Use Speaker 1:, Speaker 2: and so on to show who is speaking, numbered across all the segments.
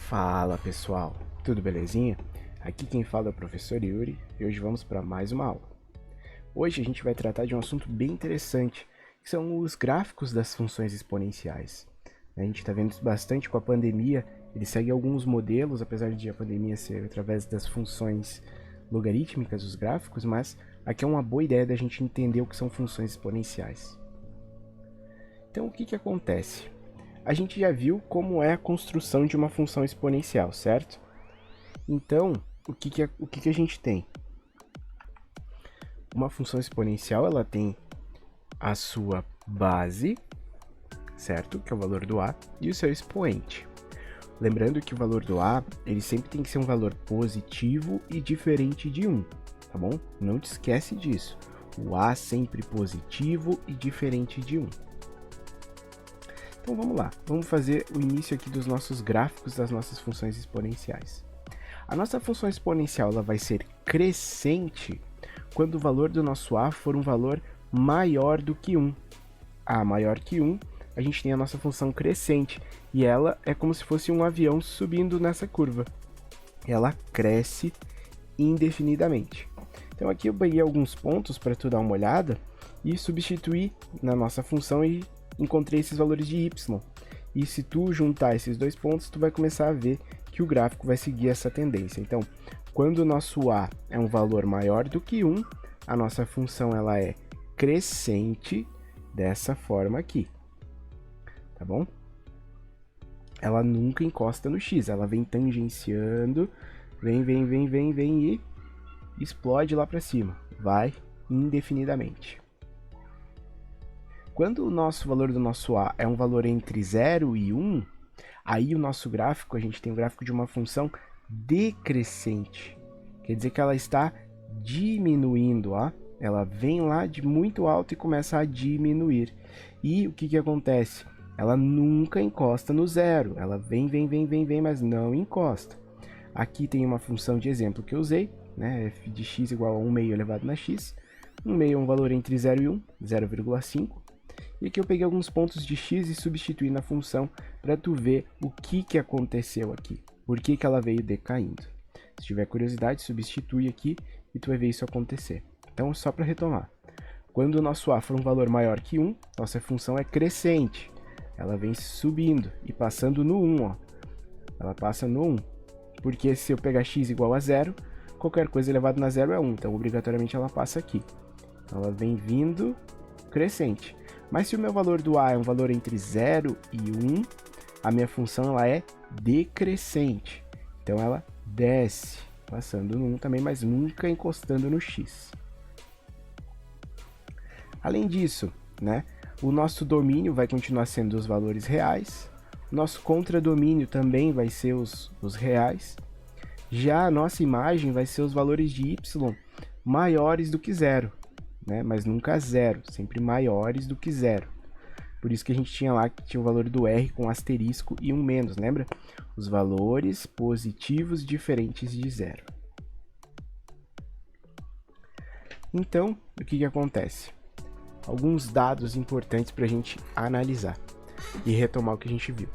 Speaker 1: Fala pessoal, tudo belezinha? Aqui quem fala é o professor Yuri e hoje vamos para mais uma aula. Hoje a gente vai tratar de um assunto bem interessante, que são os gráficos das funções exponenciais. A gente está vendo isso bastante com a pandemia, ele segue alguns modelos, apesar de a pandemia ser através das funções logarítmicas, os gráficos, mas aqui é uma boa ideia da gente entender o que são funções exponenciais. Então o que acontece? A gente já viu como é a construção de uma função exponencial, certo? Então, o que a gente tem? Uma função exponencial, ela tem a sua base, certo? Que é o valor do a, e o seu expoente. Lembrando que o valor do a, ele sempre tem que ser um valor positivo e diferente de 1, tá bom? Não te esquece disso. O a sempre positivo e diferente de 1. Então vamos lá, vamos fazer o início aqui dos nossos gráficos das nossas funções exponenciais. A nossa função exponencial ela vai ser crescente quando o valor do nosso a for um valor maior do que 1. A maior que 1, a gente tem a nossa função crescente, e ela é como se fosse um avião subindo nessa curva. Ela cresce indefinidamente. Então aqui eu peguei alguns pontos para tu dar uma olhada e substituir na nossa função e encontrei esses valores de y. E se tu juntar esses dois pontos, tu vai começar a ver que o gráfico vai seguir essa tendência. Então, quando o nosso a é um valor maior do que 1, a nossa função ela é crescente dessa forma aqui. Tá bom? Ela nunca encosta no x, ela vem tangenciando, vem e explode lá para cima. Vai indefinidamente. Quando o nosso valor do nosso a é um valor entre 0 e 1, aí o nosso gráfico, a gente tem o gráfico de uma função decrescente. Quer dizer que ela está diminuindo, ó. Ela vem lá de muito alto e começa a diminuir. E o que acontece? Ela nunca encosta no zero. Ela vem, mas não encosta. Aqui tem uma função de exemplo que eu usei, né? F de x igual a 1 meio elevado na x. 1 meio é um valor entre 0 e 1, 0,5. E aqui eu peguei alguns pontos de x e substituí na função para tu ver o que aconteceu aqui. Por que ela veio decaindo. Se tiver curiosidade, substitui aqui e tu vai ver isso acontecer. Então, só para retomar. Quando o nosso a for um valor maior que 1, nossa função é crescente. Ela vem subindo e passando no 1, ó. Ela passa no 1. Porque se eu pegar x igual a 0, qualquer coisa elevado na 0 é 1. Então, obrigatoriamente, ela passa aqui. Então, ela vem vindo crescente. Mas se o meu valor do a é um valor entre 0 e 1, a minha função ela é decrescente. Então ela desce, passando no 1 também, mas nunca encostando no x. Além disso, né, o nosso domínio vai continuar sendo os valores reais, o nosso contradomínio também vai ser os reais, já a nossa imagem vai ser os valores de y maiores do que 0. Né? Mas nunca 0, sempre maiores do que 0. Por isso que a gente tinha lá que tinha o valor do r com asterisco e um menos, lembra? Os valores positivos diferentes de 0. Então, o que acontece? Alguns dados importantes para a gente analisar e retomar o que a gente viu.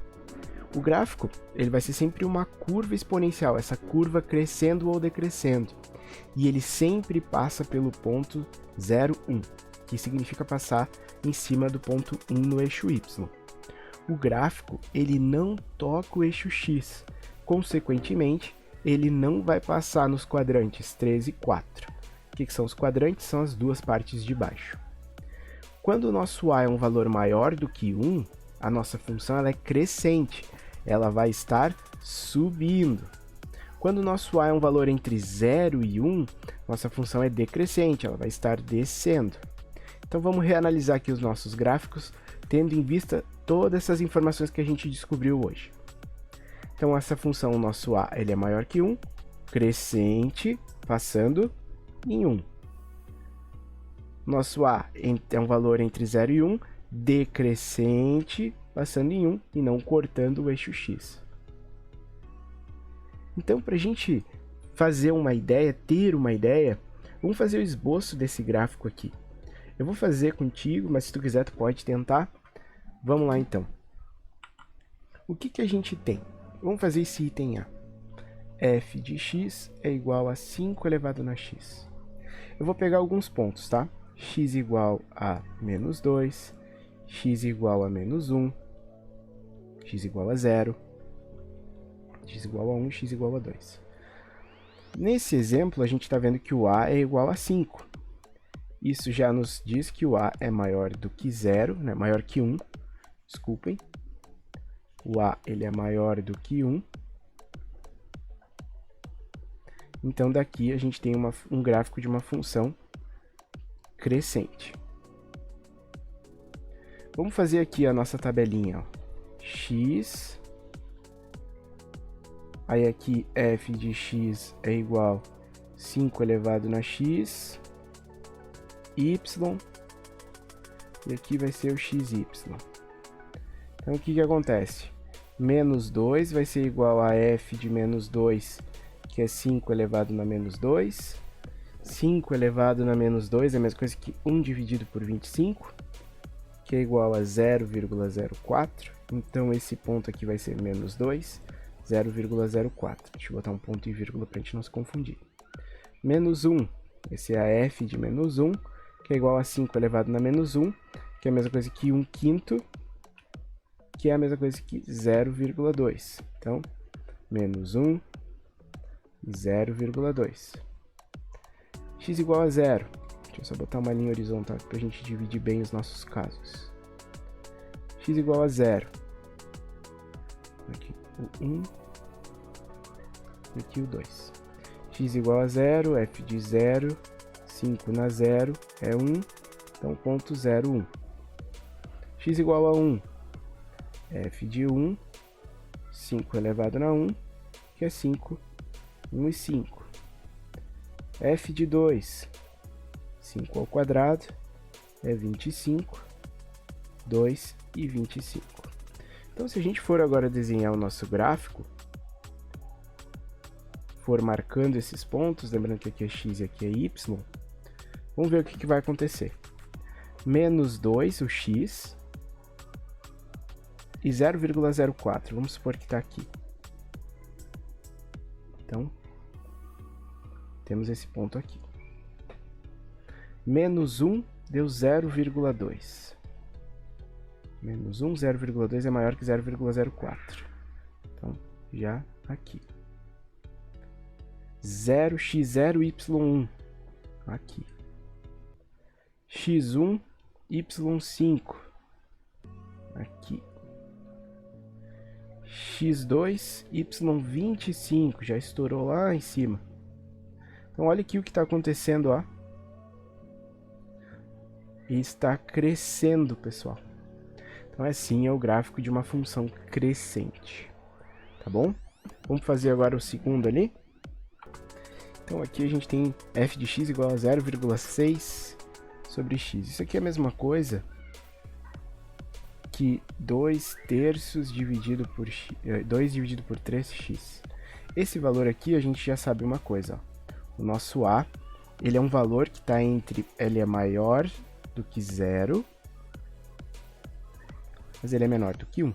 Speaker 1: O gráfico ele vai ser sempre uma curva exponencial, essa curva crescendo ou decrescendo. E ele sempre passa pelo ponto 0, 1, que significa passar em cima do ponto 1 no eixo y. O gráfico ele não toca o eixo x, consequentemente, ele não vai passar nos quadrantes 3 e 4. O que são os quadrantes? São as duas partes de baixo. Quando o nosso a é um valor maior do que 1, a nossa função ela é crescente, ela vai estar subindo. Quando o nosso a é um valor entre 0 e 1, nossa função é decrescente, ela vai estar descendo. Então vamos reanalisar aqui os nossos gráficos, tendo em vista todas essas informações que a gente descobriu hoje. Então essa função, o nosso a, ele é maior que 1, crescente, passando em 1. Nosso a é um valor entre 0 e 1, decrescente, passando em 1 e não cortando o eixo x. Então, para a gente fazer uma ideia, ter uma ideia, vamos fazer o esboço desse gráfico aqui. Eu vou fazer contigo, mas se tu quiser, tu pode tentar. Vamos lá, então. O que a gente tem? Vamos fazer esse item A. f de x é igual a 5 elevado na x. Eu vou pegar alguns pontos, tá? X igual a menos 2, x igual a menos 1, x igual a 0, x igual a 1, x igual a 2. Nesse exemplo, a gente está vendo que o A é igual a 5. Isso já nos diz que o A é maior do que 0, né? Maior que 1, desculpem. O A ele é maior do que 1. Então, daqui a gente tem um gráfico de uma função crescente. Vamos fazer aqui a nossa tabelinha. Ó. X, aí aqui f de x é igual a 5 elevado na x, y, e aqui vai ser o xy. Então, o que acontece? Menos 2 vai ser igual a f de menos 2, que é 5 elevado na menos 2. 5 elevado na menos 2 é a mesma coisa que 1 dividido por 25, que é igual a 0,04. Então, esse ponto aqui vai ser menos 2, 0,04. Deixa eu botar um ponto e vírgula para a gente não se confundir. Menos 1, esse é a f de menos 1, que é igual a 5 elevado na menos 1, que é a mesma coisa que 1 quinto, que é a mesma coisa que 0,2. Então, menos 1, 0,2. X igual a 0. Deixa eu só botar uma linha horizontal para a gente dividir bem os nossos casos. X igual a 0. Aqui o 1. E aqui o 2. X igual a 0, f de 0, 5 na 0 é 1. Então, ponto 0, 1. X igual a 1. F de 1, 5 elevado na 1, que é 5, 1 e 5. F de 2, 5 ao quadrado, é 25, 2 e 25. Então, se a gente for agora desenhar o nosso gráfico, for marcando esses pontos, lembrando que aqui é x e aqui é y, vamos ver o que vai acontecer. Menos 2, o x, e 0,04, vamos supor que está aqui. Então, temos esse ponto aqui. Menos 1 deu 0,2. Menos 1, 0,2 é maior que 0,04. Então, já aqui. 0, x0, y1. Aqui. x1, y5. Aqui. x2, y25, já estourou lá em cima. Então, olha aqui o que está acontecendo, ó. E está crescendo, pessoal. Então, assim é o gráfico de uma função crescente. Tá bom? Vamos fazer agora o segundo ali. Então, aqui a gente tem f de x igual a 0,6 sobre x. Isso aqui é a mesma coisa que 2 terços dividido por x, 2 dividido por 3x. Esse valor aqui a gente já sabe uma coisa, ó. O nosso A, ele é um valor que está entre, ele é maior do que 0, mas ele é menor do que 1.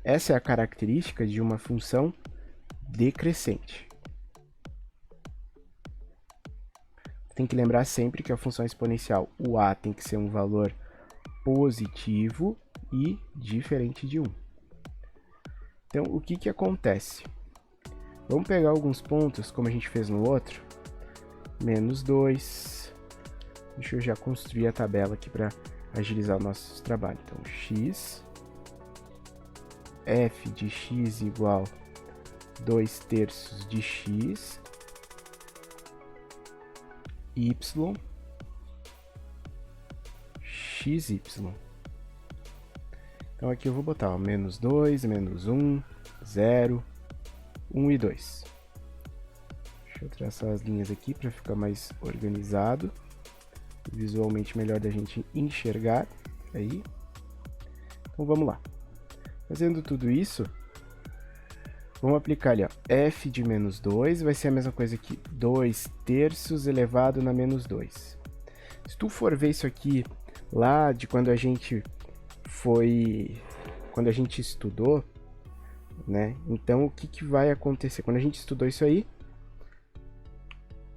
Speaker 1: Essa é a característica de uma função decrescente. Tem que lembrar sempre que a função exponencial, o A tem que ser um valor positivo e diferente de 1. Então, o que acontece? Vamos pegar alguns pontos, como a gente fez no outro. Menos 2. Deixa eu já construir a tabela aqui para agilizar o nosso trabalho. Então, x, f de x igual 2 terços de x, y, xy. Então, aqui eu vou botar ó, menos 2, menos 1, 0, 1 e 2. Deixa eu traçar as linhas aqui para ficar mais organizado. Visualmente melhor da gente enxergar. Aí. Então vamos lá. Fazendo tudo isso, vamos aplicar ali, ó. F de menos 2 vai ser a mesma coisa que 2 terços elevado na menos 2. Se tu for ver isso aqui lá de quando a gente estudou, né? Então, o que que vai acontecer? Quando a gente estudou isso aí,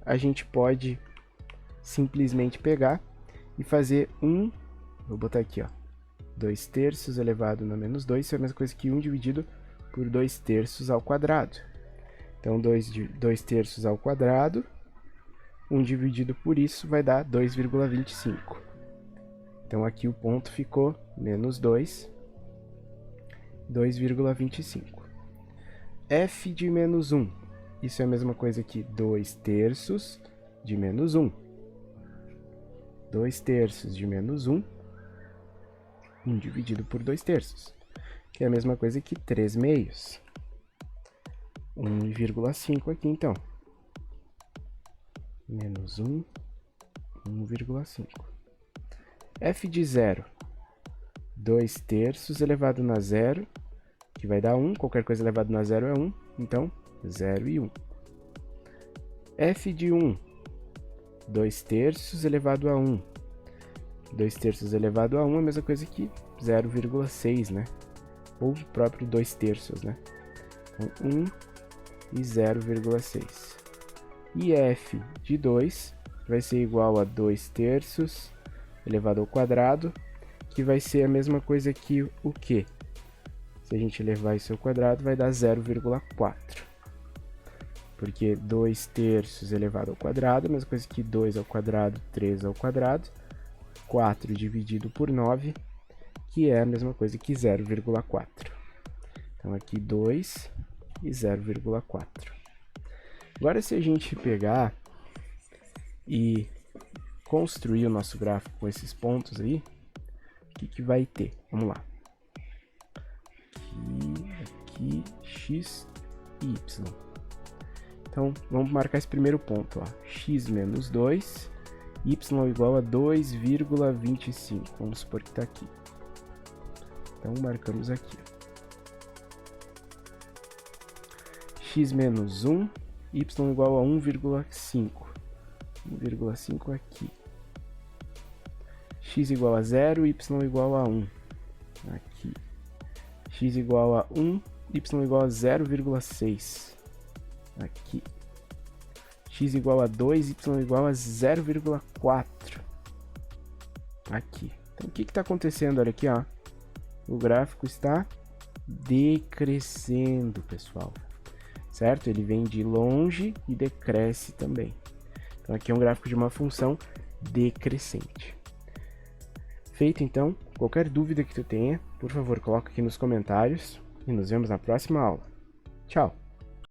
Speaker 1: a gente pode simplesmente pegar e fazer vou botar aqui, ó, 2 terços elevado a menos 2, isso é a mesma coisa que 1 dividido por 2 terços ao quadrado. Então, 2 terços ao quadrado, 1 dividido por isso vai dar 2,25. Então, aqui o ponto ficou menos 2,25. F de menos 1, isso é a mesma coisa que 2 terços de menos 1. 2 terços de menos 1, 1 dividido por 2 terços, que é a mesma coisa que 3 meios. 1,5 aqui, então. Menos 1, 1,5. F de 0, 2 terços elevado a 0, que vai dar 1. Qualquer coisa elevado a 0 é 1, então 0 e 1. F de 1, 2 terços elevado a 1. 2 terços elevado a 1 é a mesma coisa que 0,6, né? Ou o próprio 2 terços, né? Então, 1 e 0,6. E F de 2 vai ser igual a 2 terços elevado ao quadrado, que vai ser a mesma coisa que o quê? Se a gente levar isso ao quadrado, vai dar 0,4. Porque 2 terços elevado ao quadrado é a mesma coisa que 2 ao quadrado, 3 ao quadrado, 4 dividido por 9, que é a mesma coisa que 0,4. Então, aqui 2 e 0,4. Agora, se a gente pegar e construir o nosso gráfico com esses pontos aí, o que que vai ter? Vamos lá. Aqui, x e y. Então, vamos marcar esse primeiro ponto, ó. X menos 2, y igual a 2,25. Vamos supor que está aqui. Então, marcamos aqui. X menos 1, y igual a 1,5. 1,5 aqui. X igual a 0, y igual a 1. Aqui. X igual a 1, y igual a 0,6. Aqui. X igual a 2, y igual a 0,4. Aqui. Então, o que está acontecendo? Olha aqui, ó. O gráfico está decrescendo, pessoal. Certo? Ele vem de longe e decresce também. Então, aqui é um gráfico de uma função decrescente. Feito, então. Qualquer dúvida que tu tenha, por favor, coloca aqui nos comentários. E nos vemos na próxima aula. Tchau!